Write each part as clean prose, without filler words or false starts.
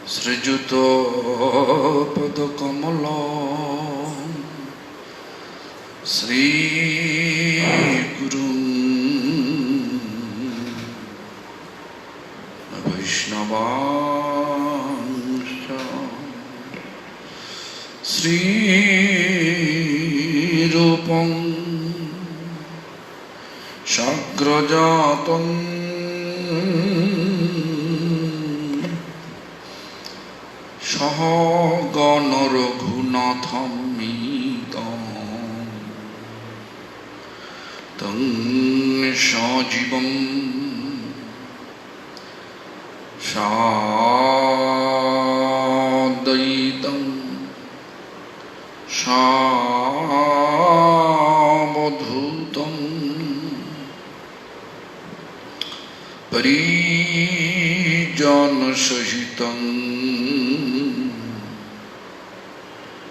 Srijuto Padakamala Sri Guru Vaishnavansha Sri Rupam Shagrajatam Sahagana Raghunatham Midam Tam Sajivam Sadaitam Savadhutam Parijana Sahitam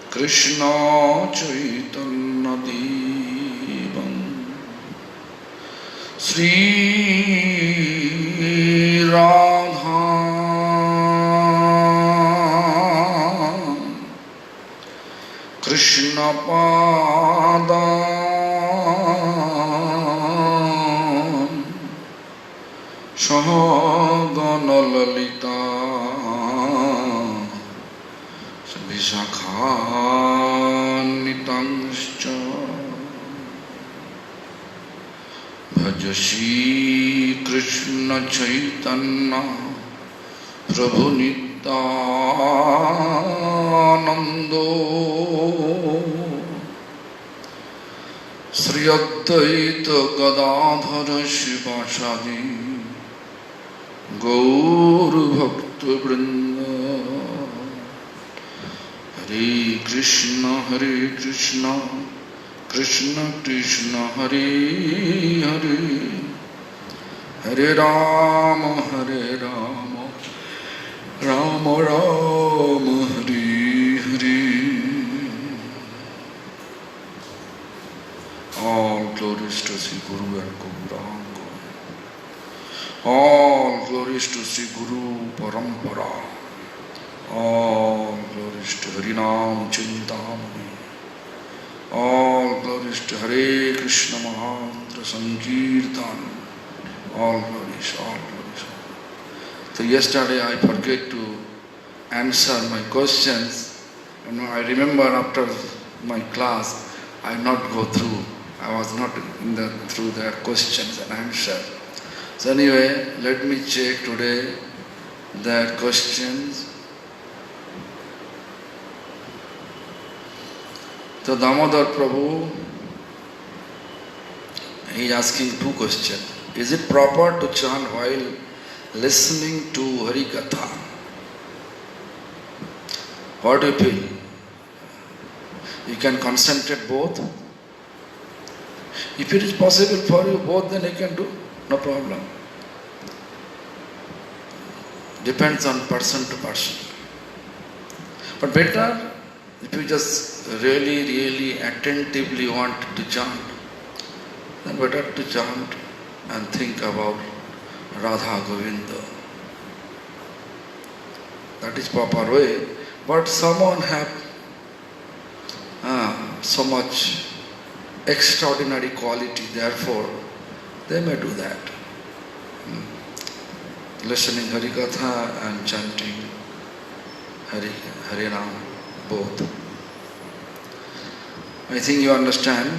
Krishna Chaitanya Devam Sri Radha Krishna Pada Sahagana Lalita Vishakhanitanscha Bhajasi Krishna Chaitanya Prabhu Nityanando Sri Advaita Gadadhara Shivasadi Gaur Bhakta Vrinda Hare Krishna Krishna Krishna Hare Hare Hare Rama Rama Rama Hare Hare. All glories to Sri Guru and Gauranga. All glories to Sri Guru Parampara. All glories to Harinam Chintamani. All glories to Hare Krishna Mahantra Sankirtan. All glories. So yesterday I forget to answer my questions. I remember after my class I not go through. I was not through the questions and answers. So anyway, let me check today the questions. So Damodar Prabhu, he is asking two questions. Is it proper to chant while listening to Harikatha? What do you feel? You can concentrate both. If it is possible for you both, then you can do, no problem. Depends on person to person. But better, if you just really attentively want to chant, then better to chant and think about Radha Govinda. That is proper way. But someone have so much extraordinary quality, therefore they may do that. Listening Harikatha and chanting Harinam, both. I think you understand.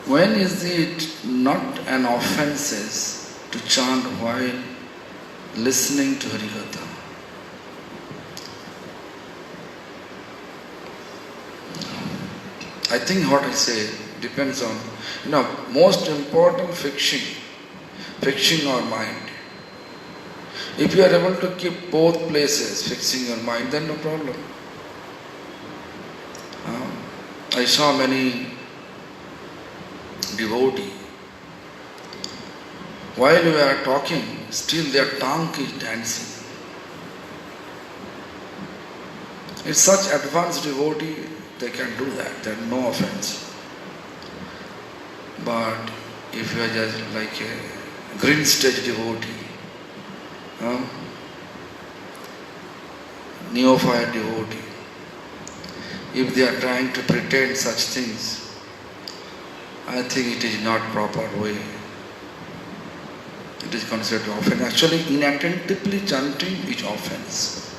When is it not an offense to chant while listening to Harikatha? I think what I say depends on, most important fixing our mind. If you are able to keep both places, fixing your mind, then no problem. I saw many devotees. While we are talking, still their tongue is dancing. It's such advanced devotee, they can do that, there is no offense. But if you are just like a green stage devotee, neophyte devotee, if they are trying to pretend such things, I think it is not proper way. It is considered offense. Actually, inattentively chanting is offense.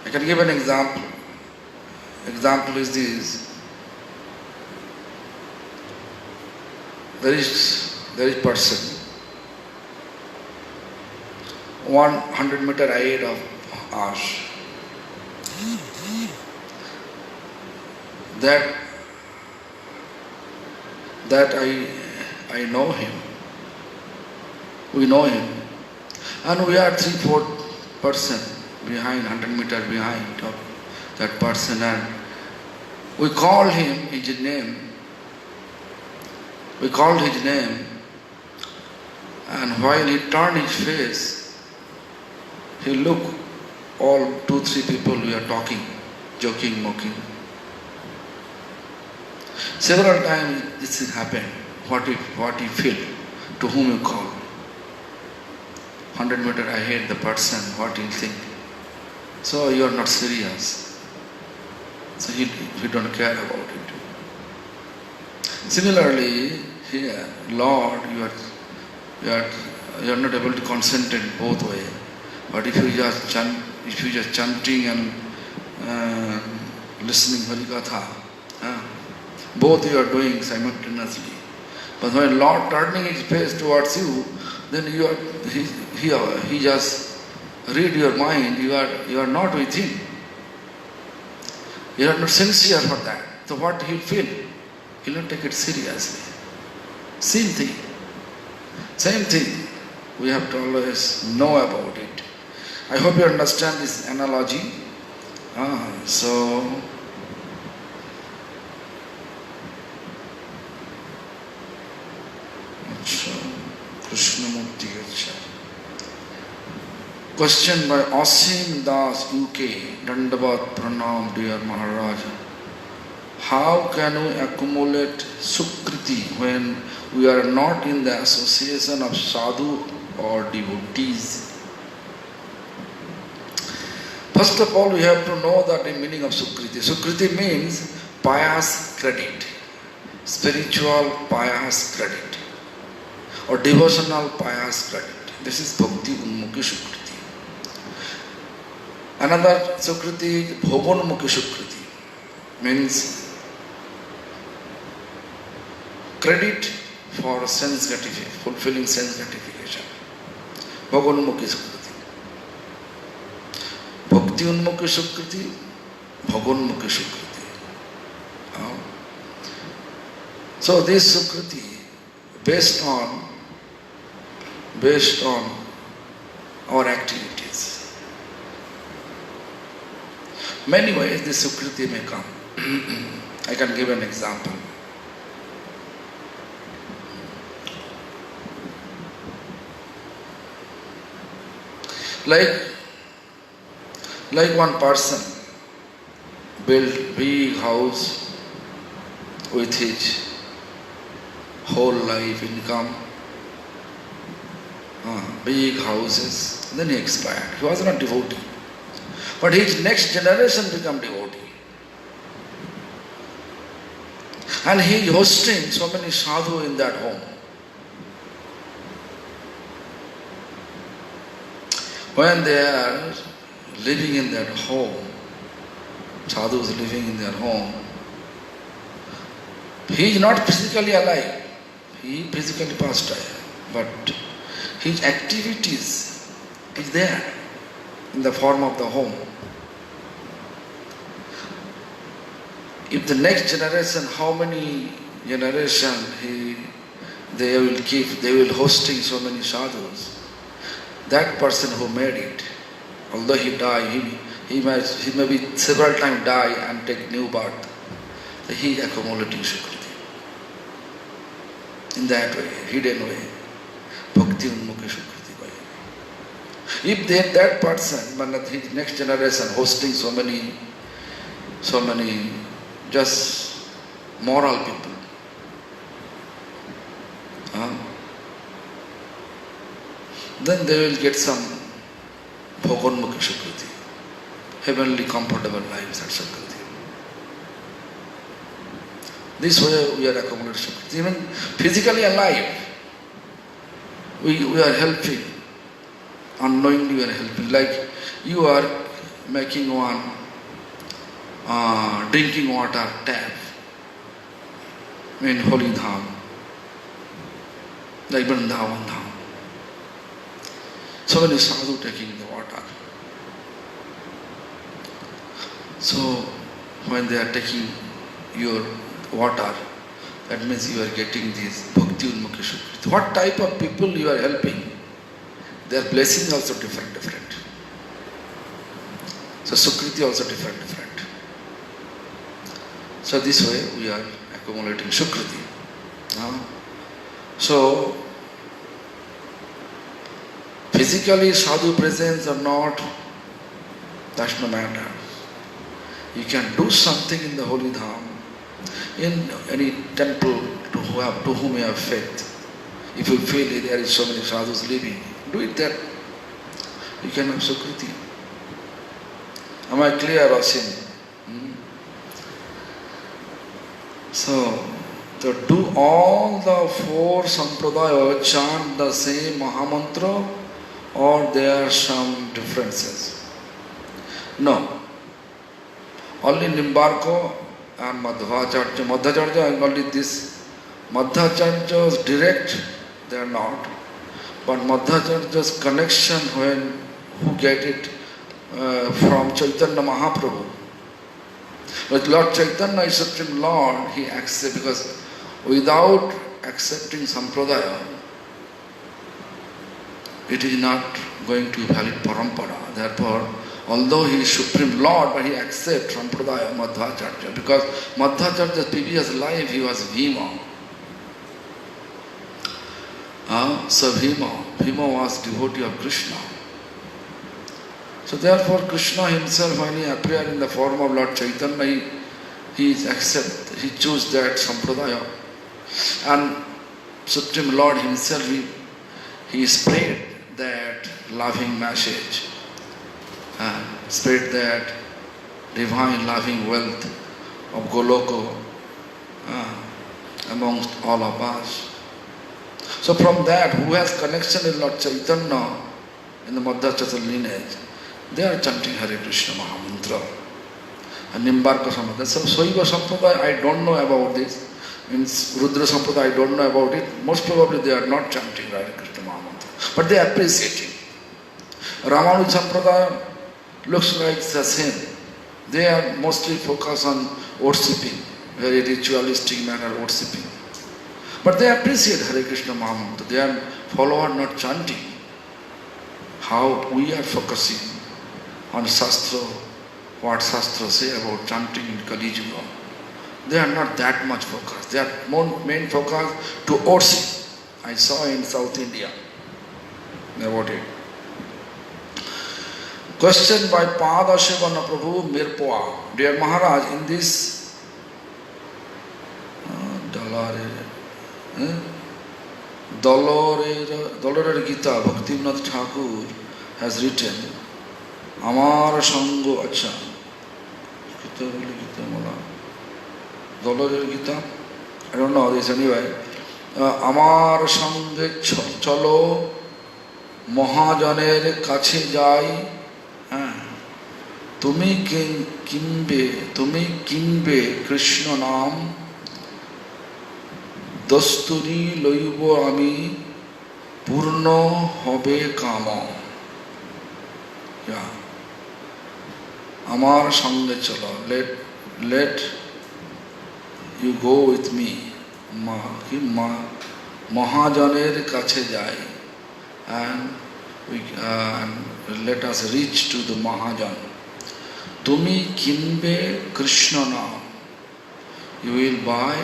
I can give an example. Example is this. There is person 100 meter ahead of us. That I know him. We know him. And we are 3-4 person behind, 100 meter behind of that person, and we call him his name. We called his name, and while he turned his face, he looked all 2-3 people we are talking, joking, mocking. Several times this has happened. What you feel, to whom you call. 100 meter ahead the person, what you think. So you are not serious. So you don't care about it. Similarly, here, Lord, you are not able to concentrate both ways. But if you just chanting and listening Harikatha, both you are doing simultaneously. But when Lord turning his face towards you, then he just read your mind. You are not with him. You are not sincere for that. So what he'll feel? He'll not take it seriously. Same thing. We have to always know about it. I hope you understand this analogy. Krishnamurti Gacha. Question by Asim Das, UK. Dandavat Pranam, dear Maharaj. How can we accumulate Sukriti when we are not in the association of sadhu or devotees? First of all, we have to know that the meaning of Sukriti. Sukriti means pious credit, spiritual pious credit, or devotional pious credit. This is Bhakti Unmukhi Sukriti. Another Sukriti is Bhogonmukhi Sukriti, means credit for sense gratification, fulfilling sense gratification. Bhogonmukhi Sukriti. Bhakti Unmukhi Sukriti, Bhogonmukhi Sukriti. So this Sukriti, based on our activities. Many ways this Sukriti may come. I can give an example. Like one person built big house with his whole life income, big houses, then he expired. He was not devotee. But his next generation became devotee. And he is hosting so many sadhu in that home. When they are living in that home, sadhus living in their home, he is not physically alive. He physically passed away. But his activities is there in the form of the home. If the next generation, how many generations they will hosting so many sadhus, that person who made it, although he died, he may be several times die and take new birth. He is accumulating Sukriti. In that way, hidden way, Bhakti Unmukhi Sukriti way. If that person, his next generation hosting so many just moral people, then they will get some Bhogonmukhi Sukriti. Heavenly comfortable lives at Sukriti. This way we are accumulating Sukriti. Even physically alive, we are helping. Unknowingly we are helping. Like you are making one drinking water tap in Holy Dham, like Vrindavan Dham. So many sadhu taking the water. So when they are taking your water, that means you are getting this Bhakti Unmukhi Sukriti. What type of people you are helping? Their blessings also different. So Sukriti also different. So this way we are accumulating Sukriti. So physically sadhu presence or not, that's no matter. You can do something in the Holy Dham, in any temple to whom you have faith. If you feel there is so many sadhus living, do it there. You can have Sukriti. Am I clear, Rasin? So, to do all the four sampradaya, chant the same Mahamantra, or there are some differences? No. Only Nimbarka and Madhvacharya. Madhvacharya and only this. Madhvacharya's direct, they are not. But Madhvacharya's connection who get it from Chaitanya Mahaprabhu. But Lord Chaitanya is Supreme Lord, he accepts, because without accepting Sampradaya, it is not going to be valid Parampara. Therefore, although he is Supreme Lord, but he accepts Sampradaya Madhvacharya, because Madhvacharya's previous life he was Bhima. So Bhima was devotee of Krishna. So therefore Krishna himself, when he appeared in the form of Lord Chaitanya, he chose that Sampradaya. And Supreme Lord himself, he spread that loving message, spread that divine loving wealth of Goloka amongst all of us. So from that, who has connection with Lord Chaitanya in the Madhvacharya lineage, they are chanting Hare Krishna Mahamantra. And Nimbarka Sampradaya. So Saiva Sampradaya, I don't know about this. Means Rudra Sampradaya, I don't know about it. Most probably they are not chanting Hare Krishna Mahamantra. But they are appreciating. Ramanuja Sampradaya looks like the same. They are mostly focused on worshipping, very ritualistic manner worshipping. But they appreciate Hare Krishna Mahamantra. They are followers not chanting. How we are focusing on Shastra, what Shastra say about chanting in Kali Yuga. They are not that much focused. They are main focus to worship. I saw in South India about it. Question by Padashivana Prabhu Mirpoa. Dear Maharaj, in this Dolore Gita, Bhaktivinoda Thakur has written, Amar Sango Acha. Dolore Gita? I don't know this anyway. Amar Sange Chalo Mahajaner Kache Jai. Tumi Kimbe Krishna Nam Dosturi Loibo Ami Purno Hobe Kama. Yeah. Amar Sange Chalo. Let you go with me. Mahajaner Kache Jai. And let us reach to the Mahajan. Tumi Kimbe Krishna Nam. You will buy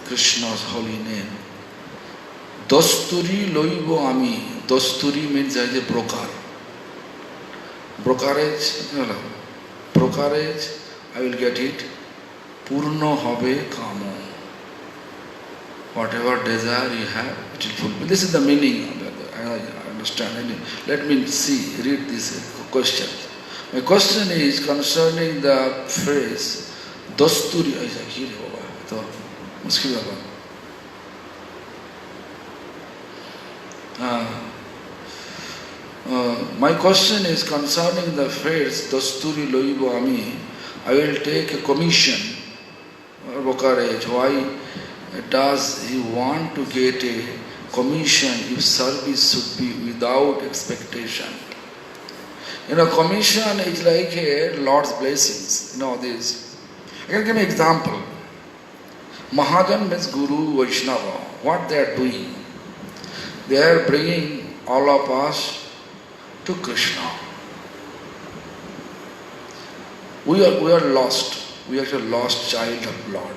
Krishna's holy name. Dosturi Loibo Ami. Dosturi means as a broker. Brokerage, I will get it. Purno Habe Kamo. Whatever desire you have, it will fulfill. This is the meaning of it. I understand. understand. Let me read this question. My question is concerning the phrase Dasturi. My question is concerning the phrase Dasturi Loibo Ami. I will take a commission or brokerage. Why does he want to get a commission if service should be without expectation? Commission is like a Lord's blessings. This. I can give an example. Mahajan means Guru Vaishnava. What they are doing? They are bringing all of us to Krishna. We are lost. We are a lost child of Lord.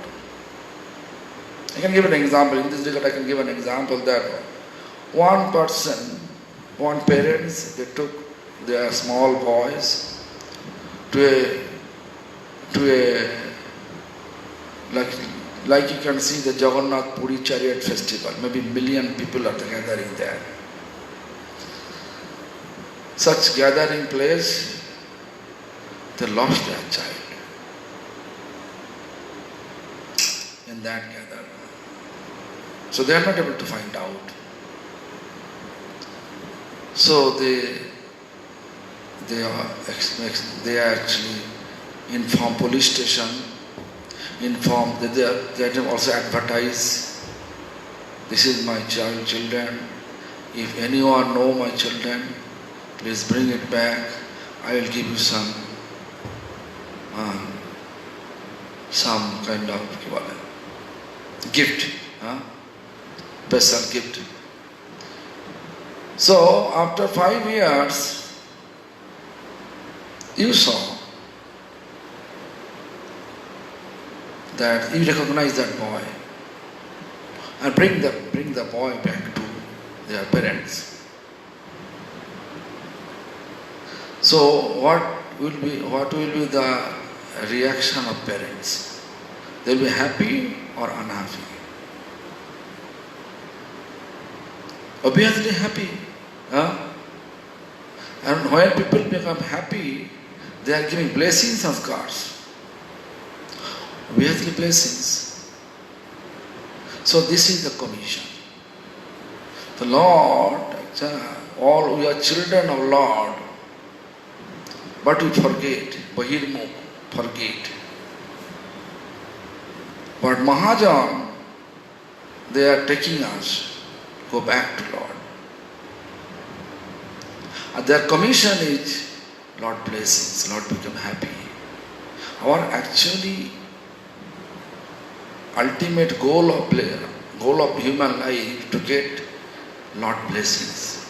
I can give an example. In this regard, I can give an example that one person, one parents, they took their small boys to a like you can see the Jagannath Puri Chariot Festival. Maybe 1 million people are gathering there. Such gathering place, they lost their child in that gathering. So they are not able to find out. So they actually inform police station, inform that they also advertise, this is my children. If anyone know my children, please bring it back. I will give you some kind of gift, special gift. So after 5 years, you saw that you recognize that boy and bring the boy back to their parents. So what will be the reaction of parents? They will be happy or unhappy? Obviously happy. And when people become happy, they are giving blessings of God. Obviously blessings. So this is the commission. The Lord, all we are children of Lord, but we forget, Bahirmukh, forget. But Mahajan, they are taking us, go back to Lord. And their commission is, Lord blessings, Lord become happy. Our actually ultimate goal of human life to get Lord blessings.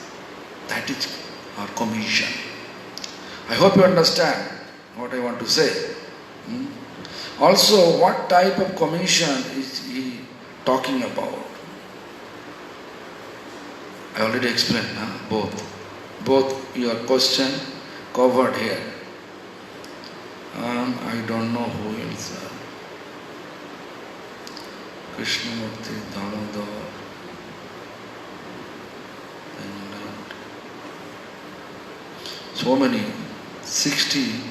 That is our commission. I hope you understand what I want to say. Also, what type of commission is he talking about? I already explained, both your question covered here. I don't know who else. Krishnamurti, Damodar, and so many, 60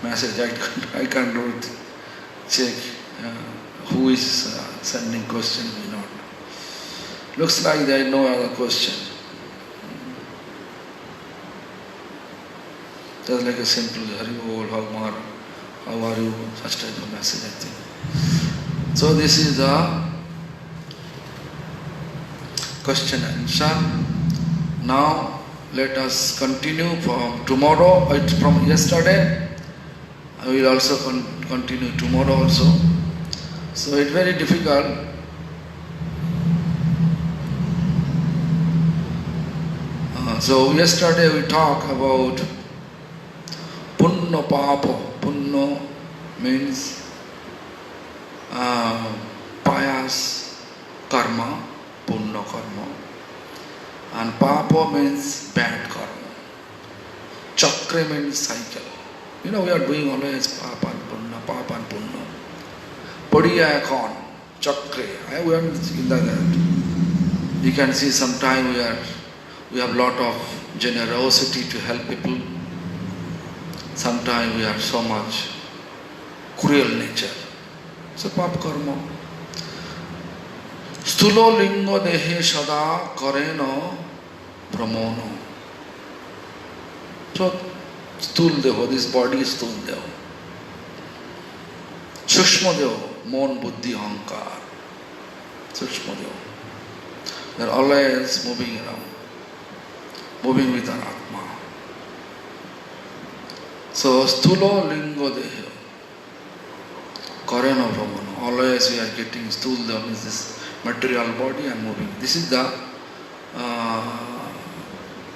messages. I can't check who is sending question or not. Looks like there is no other question. Just like a simple Hari Bol, how are you? Such type of message, I think. So this is the question and answer. Now let us continue from tomorrow, from yesterday. I will also continue tomorrow also. So it's very difficult. So yesterday we talked about punno papa. Punno means pious karma, punno karma. And papa means bad karma. Chakra means cycle. We are doing always papa and punna. Padiya akon, chakra. We are in that. You can see sometime we are We have lot of generosity to help people. Sometimes we are so much cruel nature. So pap karma. Sthulo lingo dehe sada kareno pramono. So sthul deho, this body is sthul deho. Sukshma deho, mon buddhi ahankar. Sukshma deho. They are always moving around, moving with an atma. So sthulo lingo dehe. Karena Brahmana. Always we are getting stula, means this material body and moving. This is the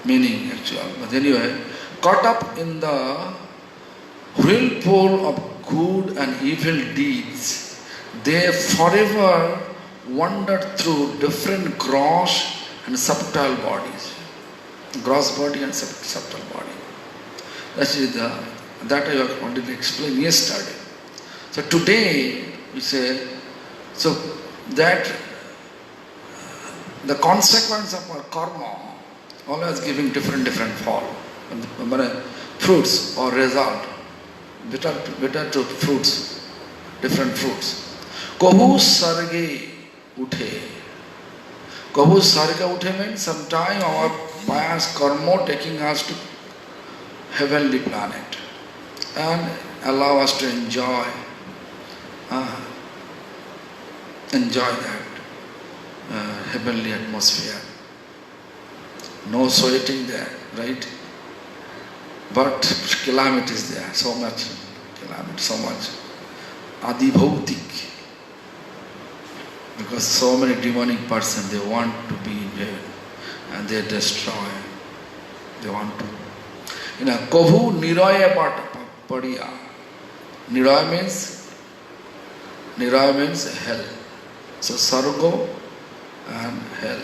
meaning actually. But anyway, caught up in the whirlpool of good and evil deeds, they forever wandered through different gross and subtle bodies. Gross body and subtle body. That I have already explained yesterday. So today we say, so that the consequence of our karma always giving different form, fruits or result, better to fruits, different fruits. Kahu sarge uthe. Kahu sarge uthe means sometime our past karma taking us to heavenly planet and allow us to enjoy that heavenly atmosphere. No sweating there, right? But calamity is there, so much calamity, so much adibhautik. Because so many demonic persons, they want to be in heaven and they destroy. They want to. Kabhu niraya padiya. Niraya means hell. So sargo and hell.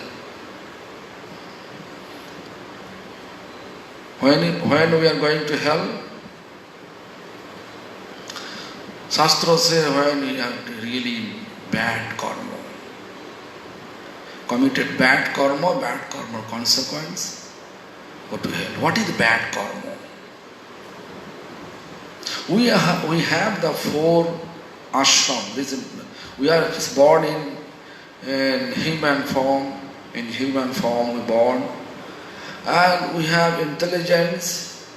When we are going to hell, Shastra says when we have really bad karma, committed bad karma consequence, go to hell. What is bad karma? We have the 4 ashram. We are born in human form. In human form we born, and we have intelligence.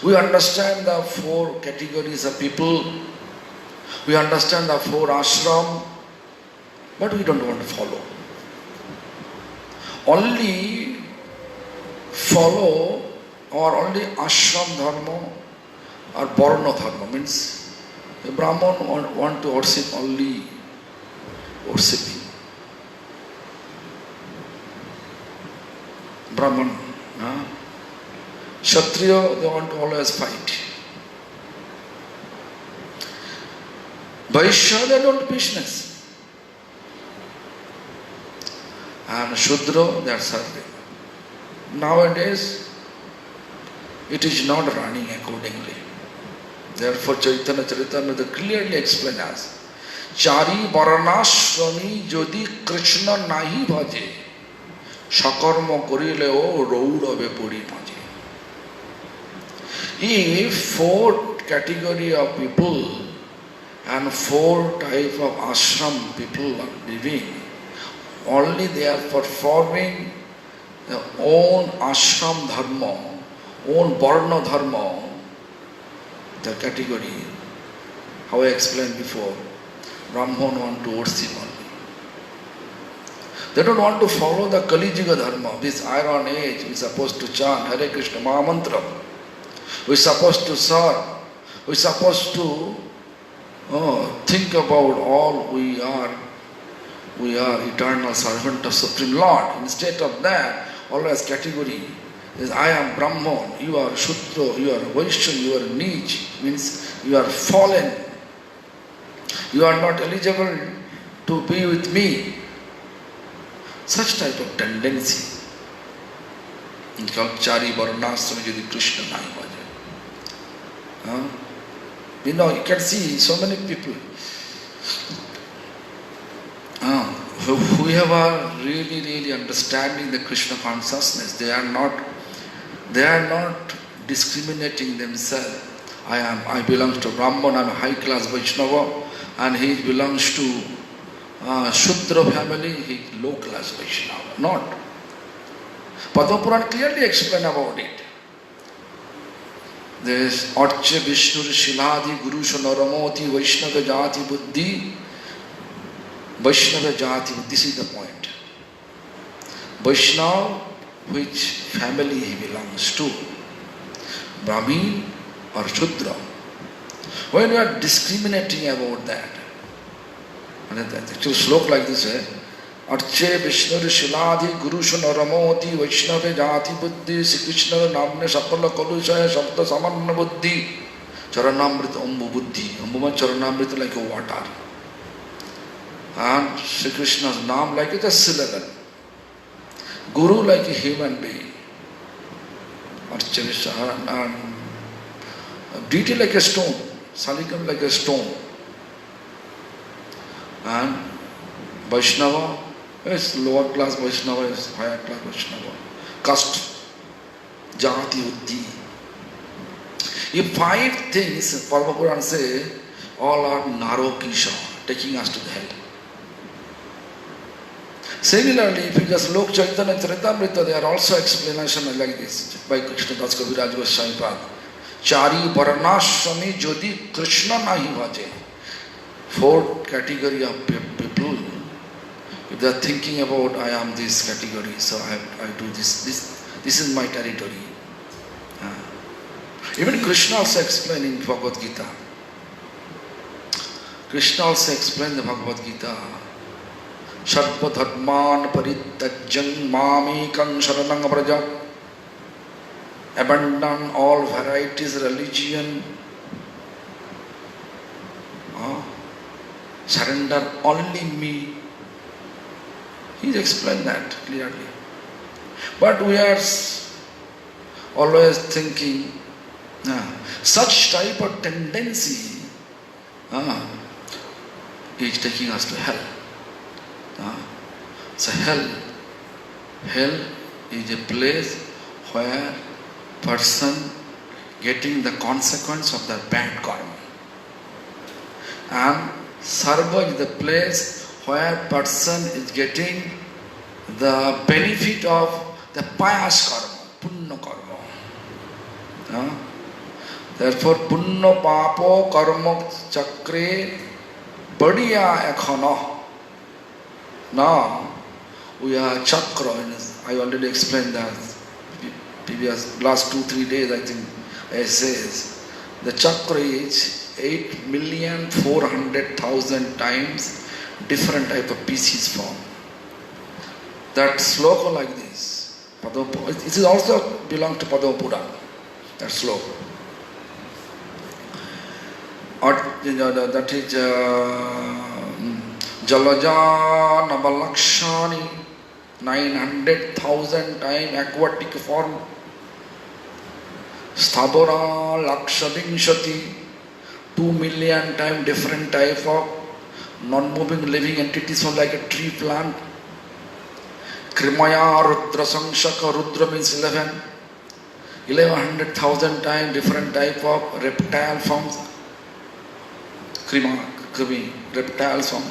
We understand the 4 categories of people. We understand the 4 ashram, but we don't want to follow. Only follow or only ashram dharma or varna dharma, means the Brahman want to worship only worshipping. Brahman, Kshatriya, they want to always fight. Vaishya, they don't business. And Shudra, they are serving. Nowadays, it is not running accordingly. Therefore, Chaitanya Charitamrita clearly explains us. Chari Varanaswami Jodi Krishna Nahi Bhaje Sakarma Korileo Roudave Puri Bhaje. If 4 category of people and 4 type of ashram people are living, only they are performing their own ashram dharma, own varna dharma, the category, how I explained before, Brahman want to worship only. They don't want to follow the Kali Yuga dharma. This iron age, we are supposed to chant Hare Krishna Mahamantra. We are supposed to serve. We are supposed to think about all we are. We are eternal servant of Supreme Lord. Instead of that, always category is I am Brahman, you are Shudra, you are Vaishya, you are Nich, means you are fallen. You are not eligible to be with me. Such type of tendency. It's called Chari Varnasrama Jodi Krishna Nahi Bhaje. You can see so many people whoever really understanding the Krishna consciousness, they are not discriminating themselves. I belong to Brahman, I am a high class Vaishnava, and he belongs to Shudra family, he is low class Vaishnava. Not. Padma Puran clearly explain about it. There is Archa Vishnu Shiladi Guru Naramoti Vaishnava Jati Buddhi. Vaishnava Jati, this is the point. Vaishnava, which family he belongs to, Brahmin or Shudra. When we are discriminating about that, and the actual sloka like this, Arche Vishnu Shiladi Guru Naramoti Vaishnava Jati Buddhi Sri Krishna Namne Sapala Kalusaya Sapta Samanna Buddhi Charanamrita Ambu Buddhi. Ambu Charanamrita like a water. And Sri Krishna's name like a syllable. Guru like a human being. And deity like a stone. Salikam like a stone. And Vaishnava is lower class Vaishnava, is higher class Vaishnava. Caste, Jati, Uddhi. If 5 things, Padma Puran say, all are Narokisha, taking us to the hell. Similarly, if you just look Chaitanya Charitamrita, there are also explanations like this by Krishna Das Kaviraj Goswami Pad. Chari Varnashami Jodi Krishna Nahi Vaje. 4 category of people. If they are thinking about I am this category, so I do this is my territory. Even Krishna also explained in Bhagavad Gita. Krishna also explained the Bhagavad Gita. Sarva dharman parityajyan mamekam sharanam vraja. Abandon all varieties religion. Surrender only me. He explained that clearly. But we are always thinking, such type of tendency is taking us to hell. So hell is a place where person getting the consequence of their bad karma. And Sarva is the place where person is getting the benefit of the pious karma, punna karma. Therefore, punna papo karma chakre badiya ekhana. Now, we are chakra. I already explained that. Previous last 2-3 days, I think, it says the chakra is 8,400,000 times different type of pieces form. That sloka like this, it is also belong to Padma Puran. That sloka. That is Jalaja Nabalakshani, 900,000 times aquatic form. Stabora Lakshavimshati, 2 million times different type of non-moving living entities from like a tree plant. Krimaya Rudra Samshaka, Rudra means 1100,000 times different type of reptile forms. Krimi, reptile form.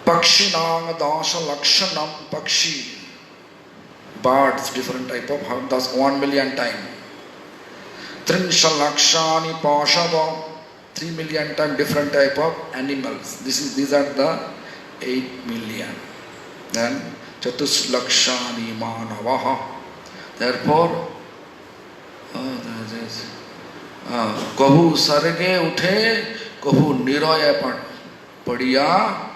Pakshinang Dasha Lakshanam Pakshi. Birds, different type of, that's 1 million times. Trinsha Lakshani Pashava, 3 million times different type of animals. These are the 8 million. Then Chatus Lakshani Manavaha. Therefore, Kahu Sarge Uthe, Kahu Niraya Padiya.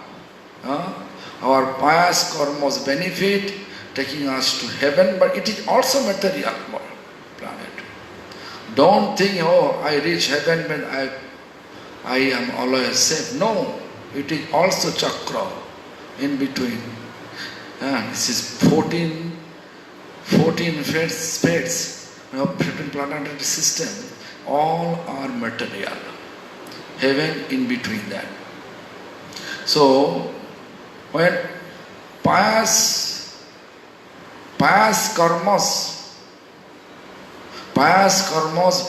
Our pious karma's benefit taking us to heaven, but it is also material planet. Don't think, oh, I reach heaven when I am always safe. No, it is also chakra in between. This is 14 spades of 15 planetary system. All are material. Heaven in between that. So, When pious karmas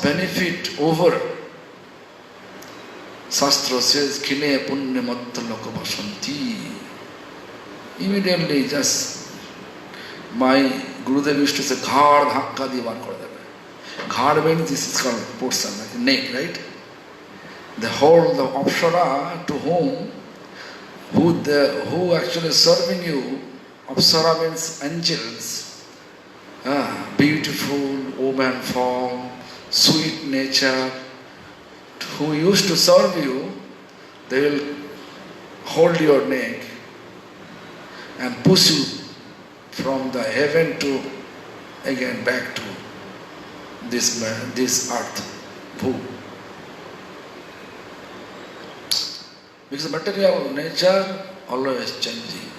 benefit over, Shastra says, Kine punya matta loka basanti. Immediately just, my Gurudev used to say, Ghar dhakka divan kore debe. Ghar means this is called person, like neck, right? The Apsara to who actually serving you, Apsara means angels, beautiful woman form, sweet nature, who used to serve you, they will hold your neck and push you from the heaven to again back to this earth, bhu. Because material nature always changing.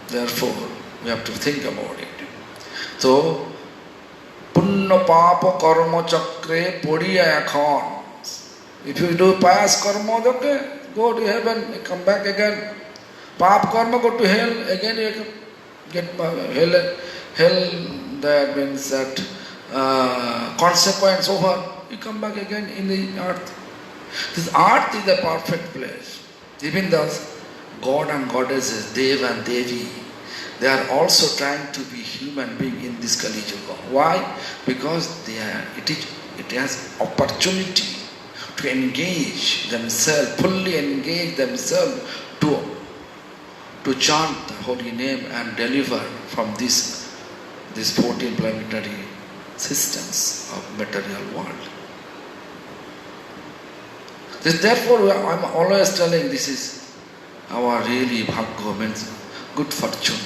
Therefore, we have to think about it. So, Punna Papa Karma Chakre Podiya Akhan. If you do pious karma, okay, go to heaven, come back again. Pap karma, go to hell, again you get hell. Hell, that means that consequence over, you come back again in the earth. This earth is the perfect place. Even thus, God and goddesses, Deva and Devi, they are also trying to be human being in this Kali Yuga. Why? Because it has opportunity to engage themselves, fully engage themselves to chant the holy name and deliver from these 14 planetary systems of material world. Therefore, I am always telling this is our really bhagya, means good fortune,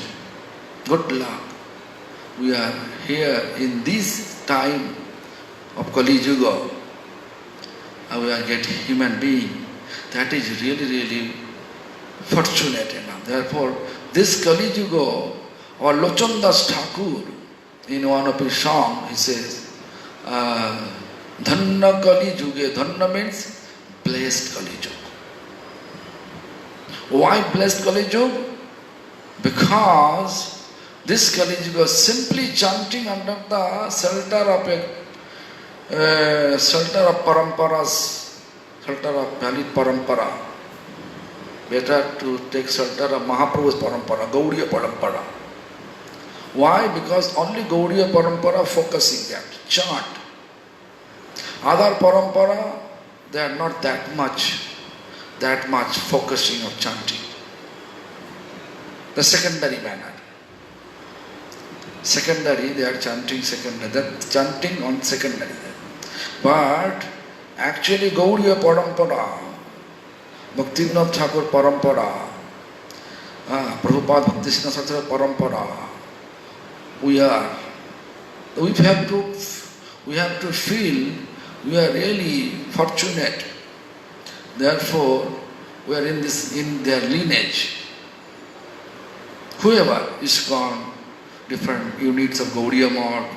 good luck. We are here in this time of Kali Yuga, and we are getting human being. That is really, really fortunate enough. Therefore, this Kali Yuga, our Lochandas Thakur, in one of his songs, he says, Dhanna Kali Yuga. Dhanna means blessed Kali Yuga. Why blessed Kali Yuga? Because this Kali Yuga simply chanting under the shelter of paramparas, shelter of valid parampara. Better to take shelter of Mahaprabhu's parampara, Gaudiya parampara. Why? Because only Gaudiya parampara focusing that, chant. Other parampara, they are not that much focusing of chanting. The secondary manner. Secondary, they are chanting secondary, that chanting on secondary. But actually Gaudiya parampara, Bhaktivinoda Thakur parampara, Prabhupada Bhaktisiddhanta Saraswati parampara, we have to feel we are really fortunate. Therefore, we are in their lineage. Whoever is gone, different units of Gaudiya Math,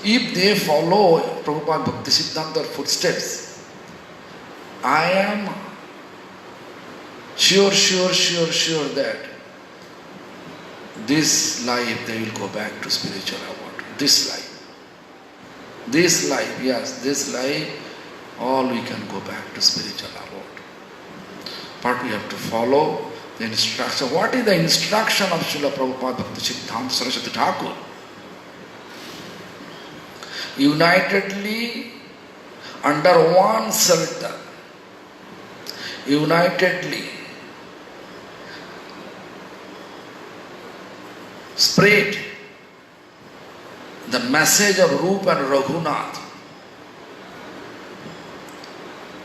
if they follow Prabhupada Bhaktisiddhanta footsteps, I am sure that this life they will go back to spiritual award. This life, all we can go back to spiritual award. But we have to follow the instruction. What is the instruction of Srila Prabhupada Bhaktisiddhanta Saraswati Thakur? Unitedly, under one shelter, unitedly spread the message of Rupa and Raghunath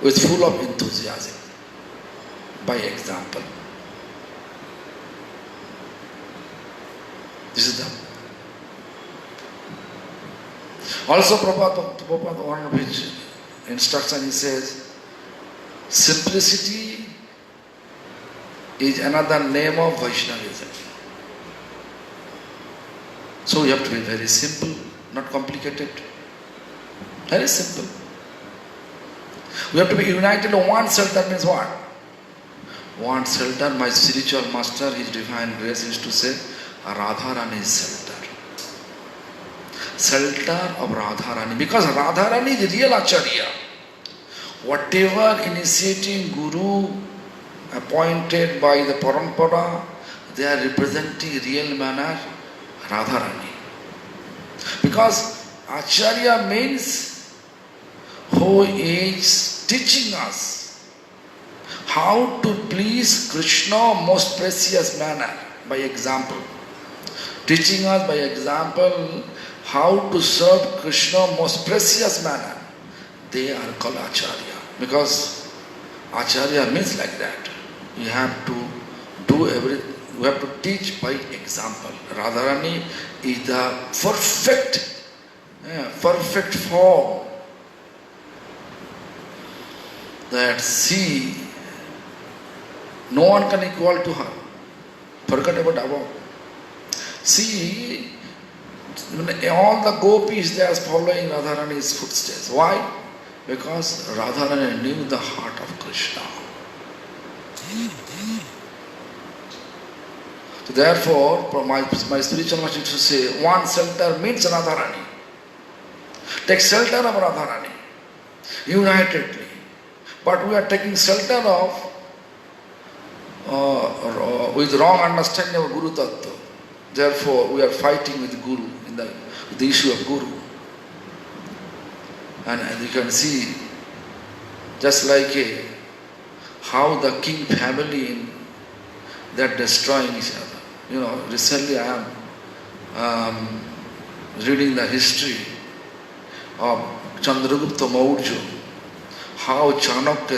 with full of enthusiasm, by example. This is the also Prabhupada, one of his instruction, he says, simplicity is another name of Vaishnavism. So we have to be very simple, not complicated. Very simple. We have to be united on one self. That means what? want shelter. My spiritual master, His Divine Grace, used to say, Radharani's shelter. Shelter of Radharani. Because Radharani is the real Acharya. Whatever initiating Guru appointed by the Parampara, they are representing real manner Radharani. Because Acharya means who is teaching us how to please Krishna most precious manner by example. Teaching us by example how to serve Krishna most precious manner. They are called Acharya. Because Acharya means like that. You have to do everything. You have to teach by example. Radharani is the perfect form that no one can equal to her. Forget about above. See, all the gopis, they are following Radharani's footsteps. Why? Because Radharani knew the heart of Krishna. So therefore, my spiritual master used to say, one shelter means Radharani. Take shelter of Radharani, unitedly. But we are taking shelter of with wrong understanding of Guru Tattva. Therefore, we are fighting with Guru in the issue of Guru. And as you can see, just like how the king family, they are destroying each other. You know, recently I am reading the history of Chandragupta Maurya, how Chanakya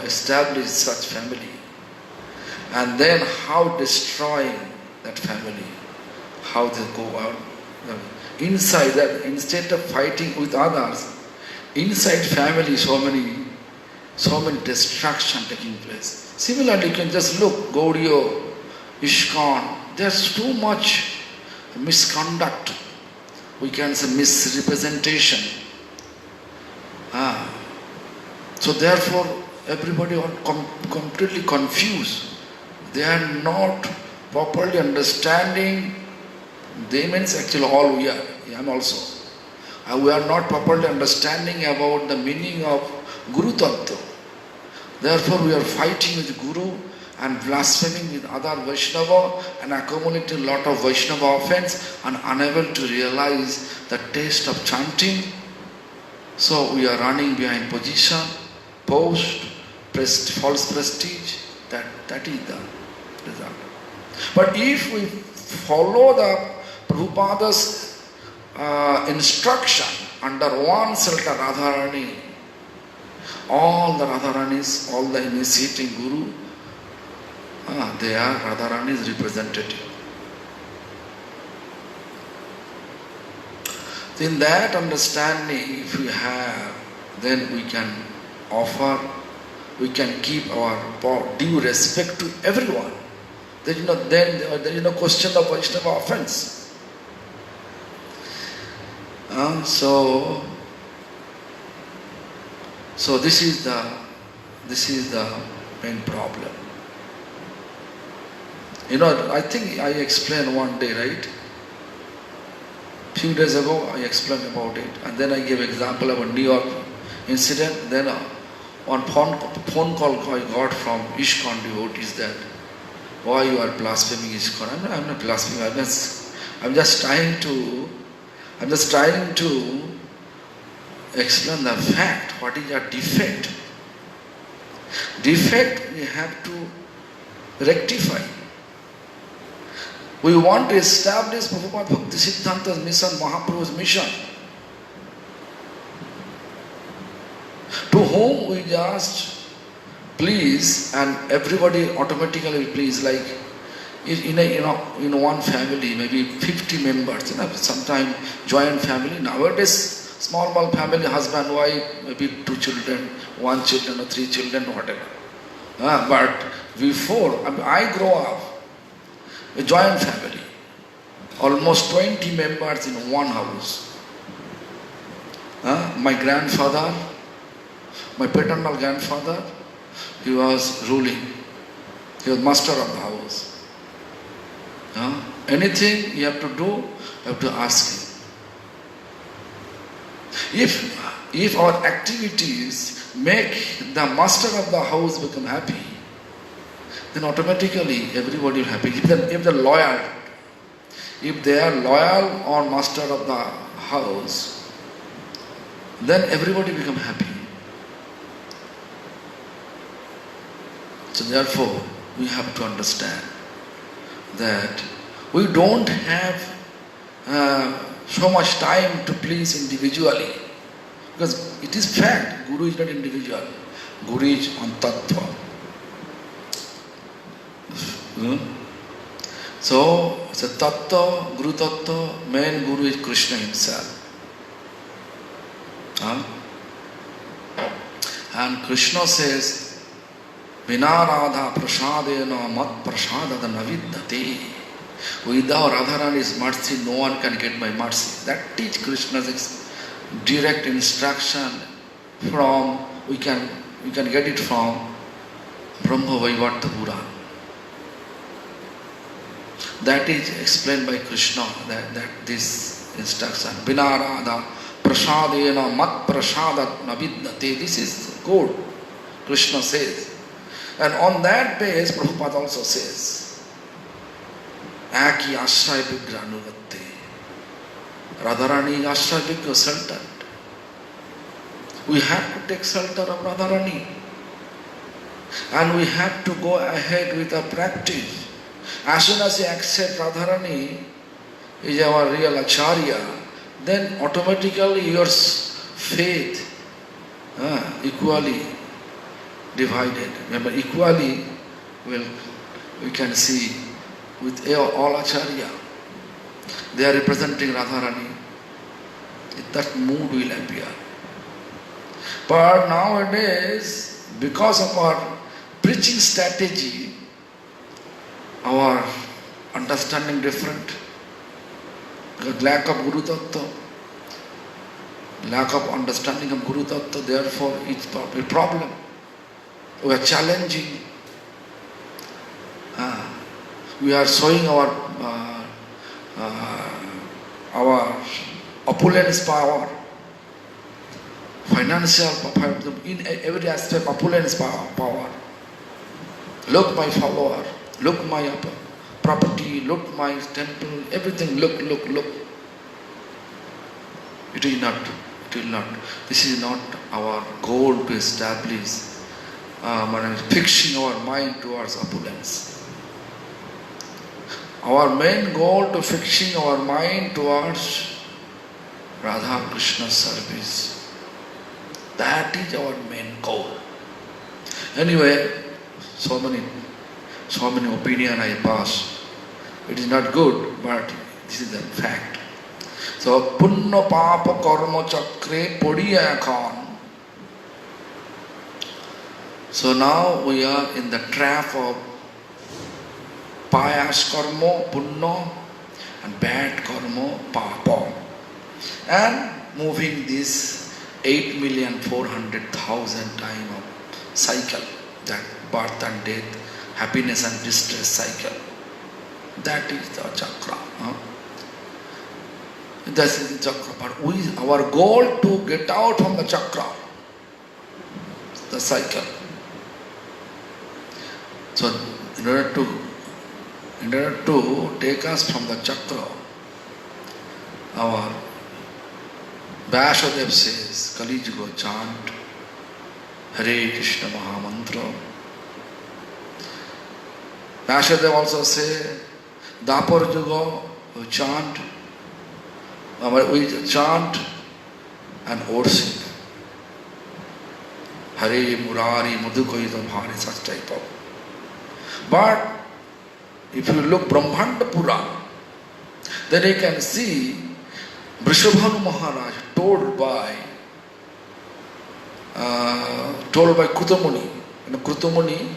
established such family, and then how destroying that family, how they go out. Inside that, instead of fighting with others, inside family so many destruction taking place. Similarly, you can just look, Gaudiya, ISKCON, there's too much misconduct. We can say misrepresentation. So therefore, everybody are completely confused. They are not properly understanding. They means actually all we are. I am also. We are not properly understanding about the meaning of Guru Tattva. Therefore, we are fighting with Guru and blaspheming with other Vaishnava and accumulating a lot of Vaishnava offense and unable to realize the taste of chanting. So we are running behind position, post, false prestige. That is the result. But if we follow the Prabhupada's instruction under one shelter Radharani, all the Radharanis, all the initiating Guru, they are Radharani's representative. In that understanding, if we have, then we can offer, we can keep our due respect to everyone. There is no question of Vaishnava offense. So this is the main problem. You know, I think I explained one day, right? Few days ago I explained about it, and then I gave example of a New York incident. Then one phone call I got from ISKCON devotees that why you are blaspheming ISKCON. I'm not blaspheming. I'm just trying to explain the fact. What is a defect? Defect we have to rectify. We want to establish Prabhupada Bhakti Siddhanta's mission, Mahaprabhu's mission, to whom we just please and everybody automatically please. Like in one family, maybe 50 members, sometimes joint family. Nowadays, small family, husband, wife, maybe 2 children, 1 children or 3 children, whatever. But before, I grew up, a joint family, almost 20 members in one house. My grandfather, My paternal grandfather, he was ruling. He was master of the house. Anything you have to do, you have to ask him. If our activities make the master of the house become happy, then automatically everybody will be happy. If they are loyal or master of the house, then everybody become happy. So therefore, we have to understand that we don't have so much time to please individually. Because it is fact, Guru is not individual. Guru is on Tattva. So, it's a Tattva, Guru Tattva, main Guru is Krishna himself. And Krishna says, Vina Radha prasadena mat prasadada naviddate. Without Radharani's mercy, no one can get my mercy. That is Krishna's direct instruction from, we can get it from Brahma Vaivarta Purana. That is explained by Krishna, that this instruction. Vina Radha prasadena mat prasadat naviddate. This is good, Krishna says. And on that base, Prabhupada also says, Aki Ashray Vigra Anugatte. Radharani Ashray Vigra sheltered. We have to take shelter of Radharani. And we have to go ahead with our practice. As soon as you accept Radharani is our real Acharya, then automatically your faith equally divided. Remember, equally we can see with all Acharya. They are representing Radharani. That mood will appear. But nowadays, because of our preaching strategy, our understanding different, lack of Guru Tattva, lack of understanding of Guru Tattva, therefore it's a problem. We are challenging. We are showing our opulence power, financial power, in every aspect, opulence power. Look my follower, look my property, look my temple, everything, look. It will not. This is not our goal to establish, fixing our mind towards opulence. Our main goal to fixing our mind towards Radha Krishna service. That is our main goal. Anyway, so many opinions I pass. It is not good, but this is the fact. So, Punna Papa Karma Chakre Podiya Khan. So now we are in the trap of pious karma, punna, and bad karma, papa. And moving this 8,400,000 time of cycle, that birth and death, happiness and distress cycle. That is the chakra. That is the chakra. But our goal to get out from the chakra, the cycle. So in order to take us from the chakra, our Vyasadeva says, Kali Yuga chant Hare Krishna Mahamantra. Vyasadeva also say, Dapar Yuga we chant and worship Hare Murari Madhukaita Bhari, such type of. But if you look Brahmanda Purana, then you can see Vrishabhanu Maharaj told by Krutamuni. Krutamuni,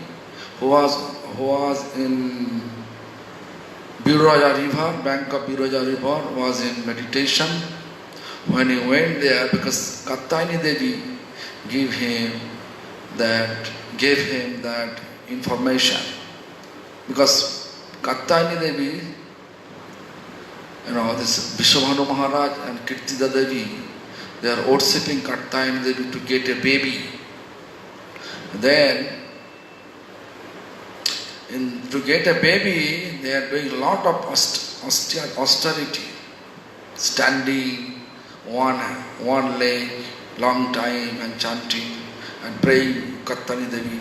who was in Biraja River, bank of Biraja River, was in meditation. When he went there, because Katyayani Devi gave him that information. Because Katyayani Devi, this Vishwabhanu Maharaj and Kirtida Devi, they are worshipping Katyayani Devi to get a baby. Then, to get a baby, they are doing a lot of austerity, standing one leg, long time and chanting and praying Katyayani Devi.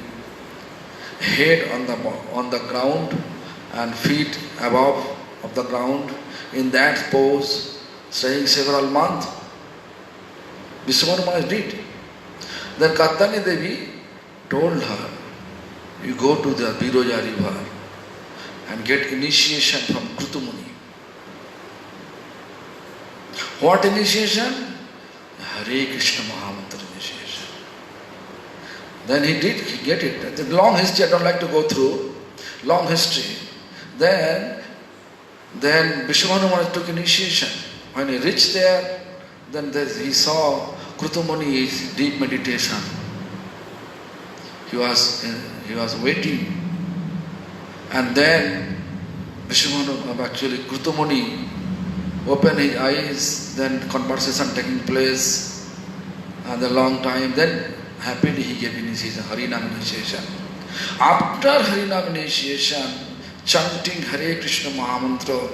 Head on the ground and feet above of the ground, in that pose, staying several months. Vishwabhanu Maharaj did. Then Katyayani Devi told her, you go to the Biroja river and get initiation from Krutumuni. What initiation? Hare Krishna Mahamantra initiation. Then he get it. The long history I don't like to go through. Long history. Then Vishwabhanu Maharaj took initiation. When he reached there, then he saw Krutumuni is deep meditation. He was waiting. And then Krutumuni opened his eyes, then conversation taking place, and a long time, then happily he gave initiation, Harinam initiation. After Harinam initiation, chanting Hare Krishna Mahamantra,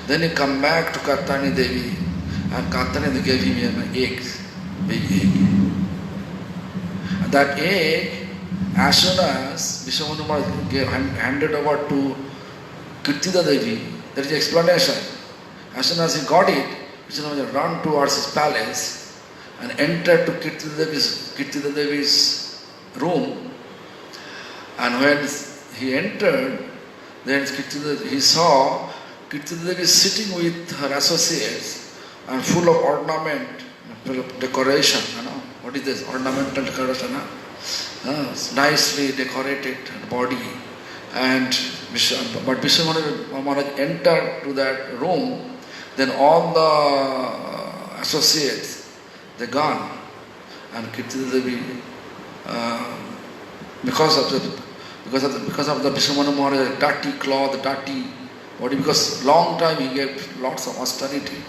then he come back to Katyayani Devi, and Katyayani Devi gave him an egg, big egg. And that egg, as soon as Vishwabhanu Maharaj handed over to Kirtida Devi, there is an explanation. As soon as he got it, Vishwabhanu Maharaj ran towards his palace and entered to Kirtida Devi's room. And when he entered, then he saw Kirtida Devi sitting with her associates and full of ornament, full of decoration. What is this? Ornamental decoration. Nicely decorated body. But Vishwabhanu Maharaj entered to that room, then all the associates, they gone. And Kirtida Devi, because of the Vishwabhanu Maharaj dirty cloth, dirty body, because long time he gave lots of austerity.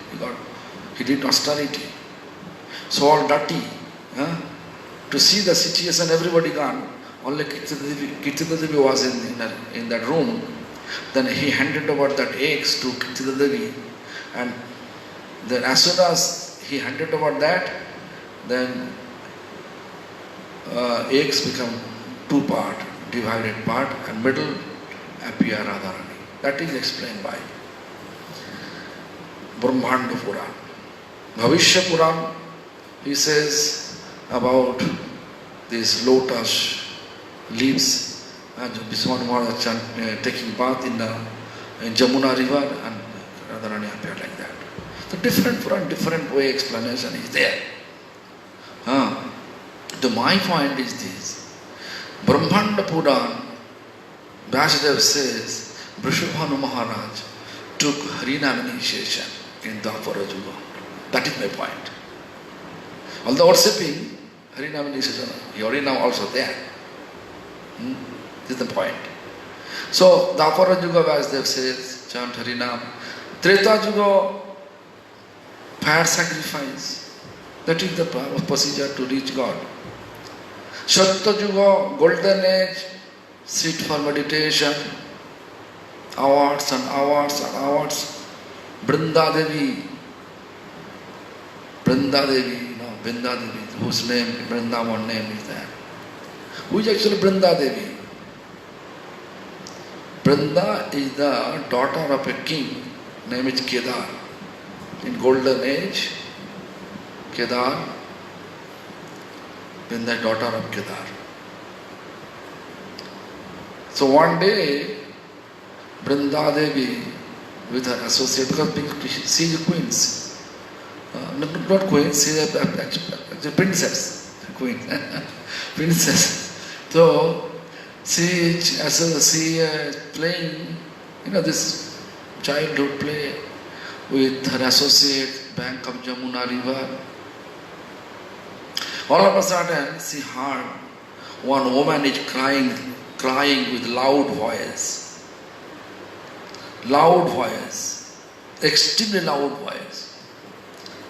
He did austerity. So all dirty. To see the situation, everybody gone. Only Kirtida Devi was in that room. Then he handed over that eggs to Kirtida Devi. And then as soon as he handed over that, then eggs become two part, divided part, and middle appear Radharani. That is explained by Brahmanda Puran. Bhavishya Puran, he says about these lotus leaves, and Vishwabhanu Maharaj taking bath in Jamuna river, and Radharani appeared like that. So different way explanation is there. My point is this. Brahmanda Puran, Vyasadeva says, Vishwabhanu Maharaj took Harinam initiation in Dwapara Yuga. That is my point. Although worshipping Harinam initiation, Harinam also there. This is the point. So, Dwapara Yuga, Vyasadeva says, chant Harinam. Treta Yuga, fire sacrifice. That is the procedure to reach God. Sattva Yuga, golden age, sit for meditation, hours and hours and hours. Brinda Devi, whose name, Vrindavan name is there. Who is actually Brinda Devi? Brinda is the daughter of a king, name is Kedar. In golden age, Kedar, Brinda, daughter of Kedar. So one day, Brinda Devi with her associate, because she is a queen. Not queen, she is a princess. Queen. Princess. So, she playing, this childhood play with her associate, bank of Jamuna river. All of a sudden, she heard one woman is crying with loud voice. Loud voice. Extremely loud voice.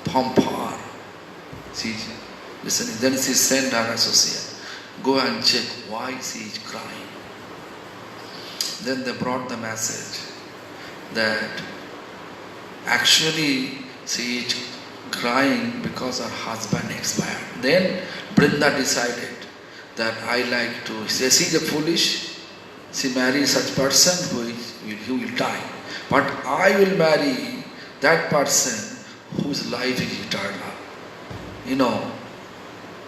From far. She listening. Then she sent her associate. Go and check why she is crying. Then they brought the message that actually she is crying because her husband expired. Then Brinda decided that I like to, she is a foolish, she marries such person who will die. But I will marry that person whose life is eternal. You know,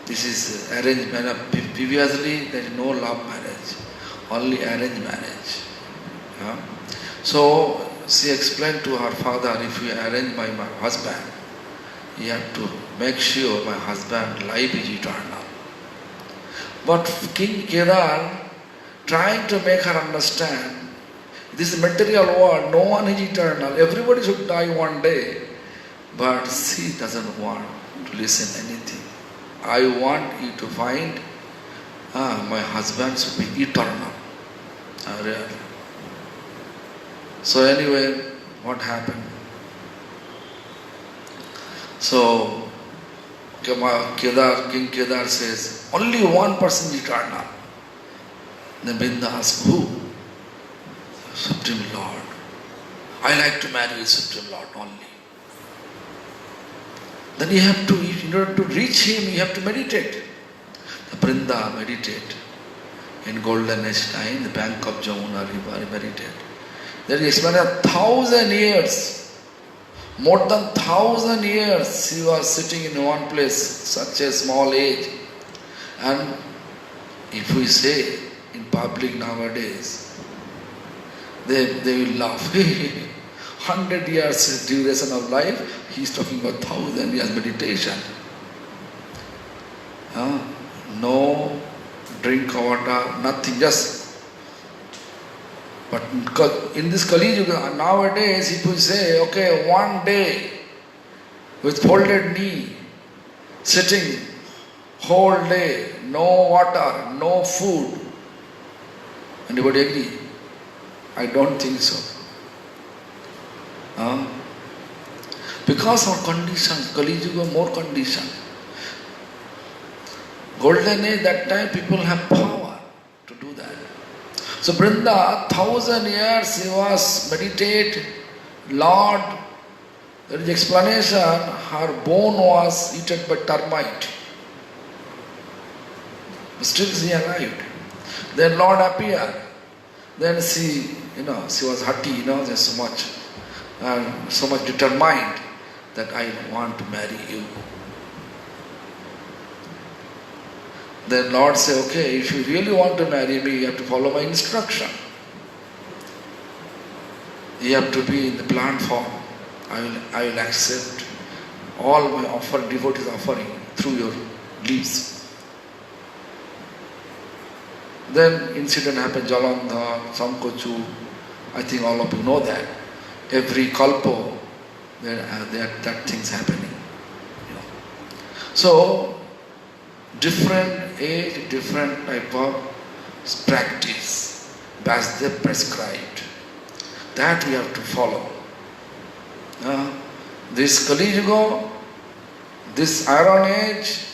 this is arranged marriage. Previously there is no love marriage, only arranged marriage. So she explained to her father, if you arrange my husband, you have to make sure my husband's life is eternal. But King Kedar, trying to make her understand, this material world, no one is eternal, everybody should die one day. But she doesn't want to listen anything. I want you to find, my husband should be eternal. Really. So anyway, what happened? So King Kedar says, only one person is eternal. Then Brinda asks, who? Supreme Lord. I like to marry with Supreme Lord only. Then you have to, in order to reach him, you have to meditate. The Brinda meditate. In golden age time, the bank of Jamuna river, meditate. Then he explained 1,000 years. More than 1,000 years she was sitting in one place, such a small age. And if we say in public nowadays, they will laugh. 100 years duration of life, he is talking about 1,000 years meditation. No drink of water, nothing, just. But in this Kali Yuga, nowadays people say, okay, one day with folded knee, sitting whole day, no water, no food. Anybody agree? I don't think so. Because of conditions, Kali Yuga more condition. Golden age, that time people have power to do that. So Brinda, 1,000 years he was meditate, Lord, there is explanation, her bone was eaten by termite. Still she arrived. Then Lord appeared. Then she was haughty, there's so much determined that I want to marry you. Then Lord said, okay, if you really want to marry me, you have to follow my instruction. You have to be in the plant form. I will accept all my devotees offering through your leaves. Then incident happened, Jalandhar, Sankochu, I think all of you know that. Every kalpo, there are things happening. So, different age, different type of practice as they prescribed. That we have to follow. This Kali Yuga, this Iron Age,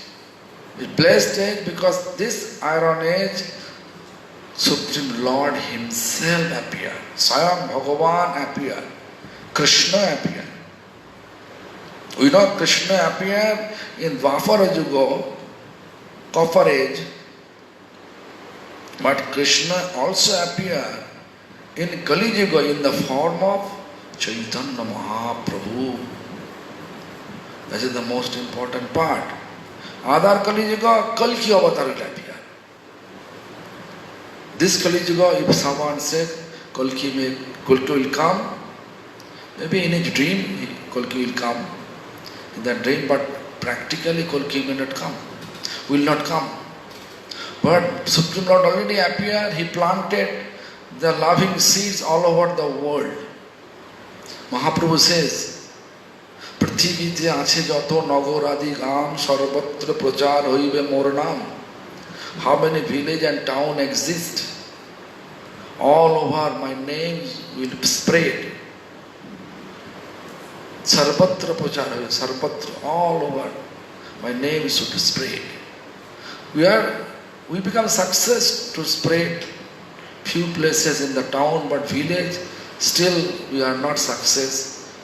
is blessed age because this Iron Age, Supreme Lord Himself appeared. Swayam Bhagavan appeared. Krishna appeared. We know Krishna appeared in Dwapara Yuga, Copper Age, but Krishna also appeared in Kali Yuga in the form of Chaitanya Mahaprabhu. That is the most important part. Adar Kali Yuga, Kalki Avatar will appear. This Kali Yuga, if someone said Kalki will come, maybe in his dream Kalki will come, in that dream, but practically Kalki may not come. Will not come. But Supreme Lord already appeared, He planted the loving seeds all over the world. Mahaprabhu says, পৃথিবীতে আছে যত নগর আদি গ্রাম সর্বত্র প্রচার হইবে মোর নাম. How many village and town exist? All over my name will spread. Sarvatra prachar hoye, sarvatra, all over my name should spread. We become success to spread few places in the town, but village still we are not success.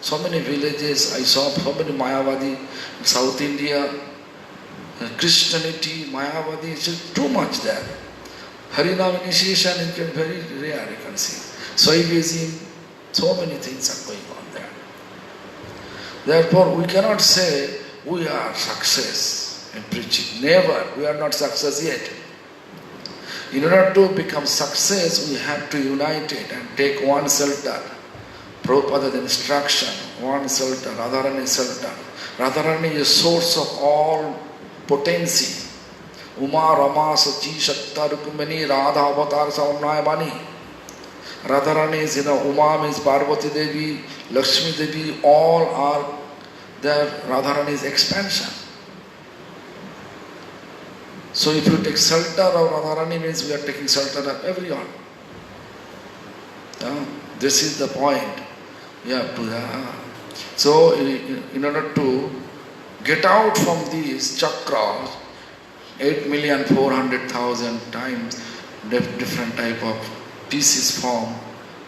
So many villages I saw, so many Mayavadi in South India. Christianity, Mayavadi, is too much there. Harinam initiation is very rare, you can see. Swaivism, so many things are going on there. Therefore, we cannot say we are success in preaching. Never, we are not success yet. In order to become success, we have to unite it and take one shelter. Prabhupada's instruction, one shelter, Radharani shelter. Radharani is source of all potency. Uma, Rama, Sachi, Shakta, Rukmini, Radha, Avatar, Saunaya, Bani. Radharani is, Uma means Parvati Devi, Lakshmi Devi, all are there. Radharani's expansion. So if you take shelter of Radharani means we are taking shelter of everyone. This is the point. So in order to get out from these chakras, 8,400,000 times different type of pieces form,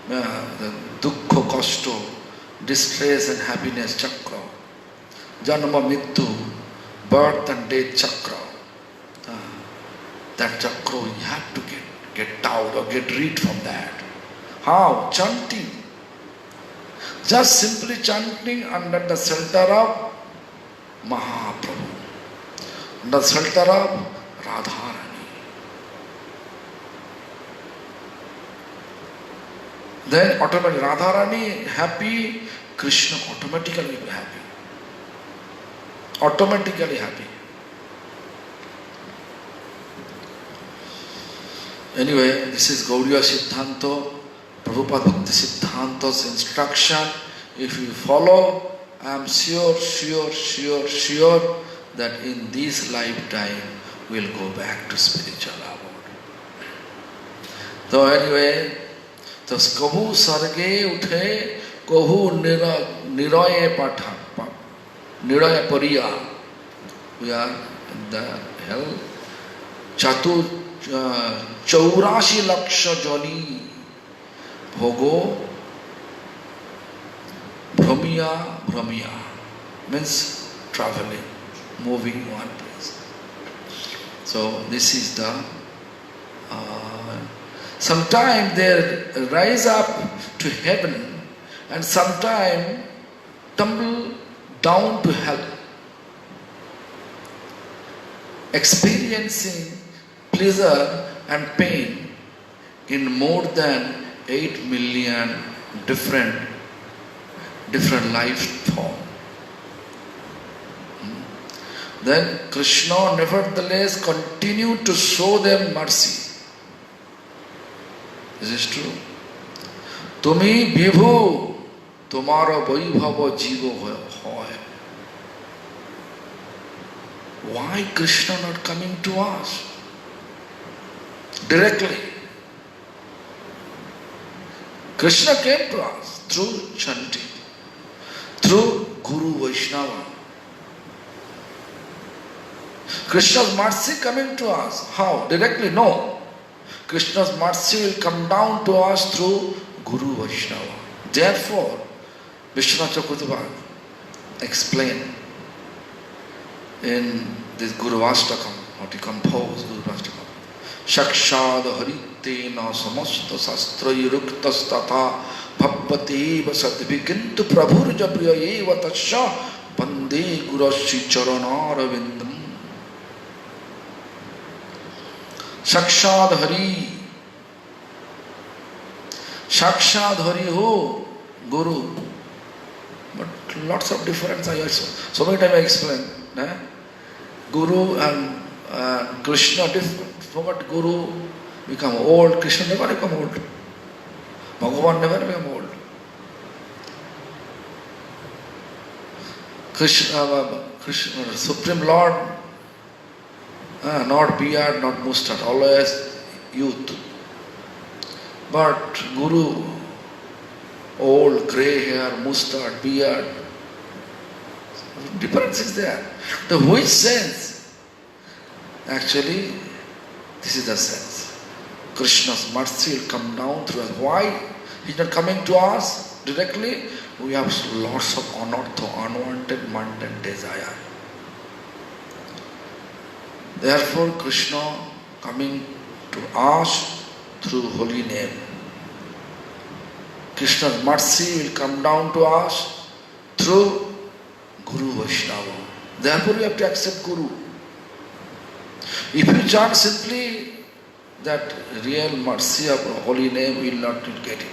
the dukkha, kashto, distress and happiness chakra, janma, mittu, birth and death chakra. That chakra you have to get out or get rid from that. How? Chanting. Just simply chanting under the shelter of Mahaprabhu, under the shelter of Radharani. Then automatically Radharani happy, Krishna automatically happy. Automatically happy. Anyway, this is Gaudiya Siddhanta, Prabhupada Bhakti Siddhanta's instruction. If you follow, I am sure that in this lifetime we'll go back to spiritual abode. So anyway, तो कहू सर्गे उठे कहू निरय पाठा निरय परिया. We are in the hell. Chatu 84 lakh joni bhogo bhramiya means traveling, moving one place. So this is the sometime they rise up to heaven and sometime tumble down to hell, experiencing pleasure and pain in more than 8 million different life form. Then Krishna nevertheless continued to show them mercy. This is true. Tumi vibhu tumaro vaibhava jivo hoy. Why Krishna not coming to us directly? Krishna came to us through chanting, through Guru Vaishnava. Krishna's mercy coming to us. How? Directly? No. Krishna's mercy will come down to us through Guru Vaishnava. Therefore, Vishwanath Chakravarti explained in this Guru Vastakam, what he composed, Guru Vastakam. Shakshad haritena samasta sastra yuruktas tatha bhavvateva sadvikintu prabhurja priyayeva tasya bande gurasya charanarvindam. Shakshad Hari who? Guru. But lots of difference I also. So many times I explain. Guru and Krishna different. So what Guru become old, Krishna never become old. Bhagavan never become old. Krishna, Supreme Lord, not beard, not mustard, always youth. But Guru, old, grey hair, mustard, beard, difference is there. The which sense? Actually, this is the sense. Krishna's mercy will come down through us. Why? He's not coming to us directly. We have lots of anartha, unwanted mundane desire. Therefore, Krishna coming to us through holy name. Krishna's mercy will come down to us through Guru Vaishnava. Therefore, you have to accept Guru. If you chant simply that real mercy of holy name, you will not get it.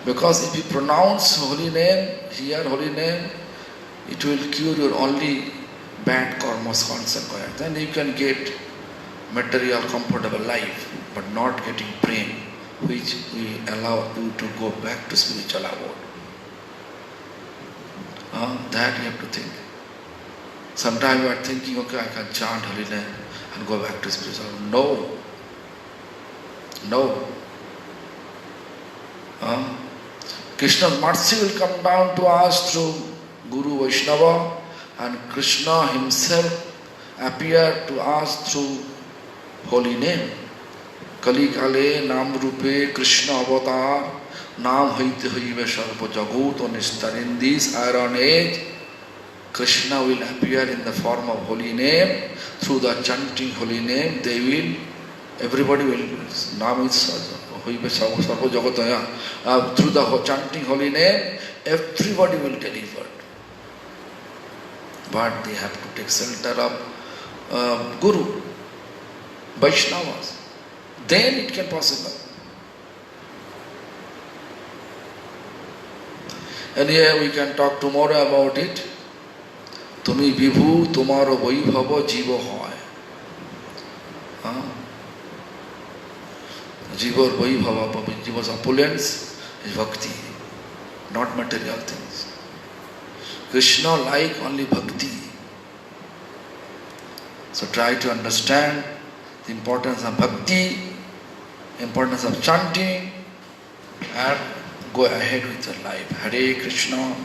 Because if you pronounce holy name, hear holy name, it will cure your only bad karmas, consequence. Then you can get material, comfortable life, but not getting prem, which will allow you to go back to spiritual abode. That you have to think. Sometimes you are thinking, okay, I can chant holy name and go back to spiritual abode. No. Krishna's mercy will come down to us through Guru Vaishnava, and Krishna himself appear to us through holy name. Kali Kale Nam Rupe Krishna Avatar Nam Haite Haive Sarva Jagot Nistar. In this iron age, Krishna will appear in the form of holy name. Through the chanting holy name, everybody will, Nam is through the chanting holy name, everybody will deliver. But they have to take shelter of Guru, Vaishnavas. Then it can possible. And here we can talk tomorrow about it. Tumi vibhu, tomorrow vaibhava jiva hoy. Jiva vaibhava, jiva's opulence is bhakti, not material things. Krishna like only bhakti. So try to understand the importance of bhakti, importance of chanting, and go ahead with your life. Hare Krishna.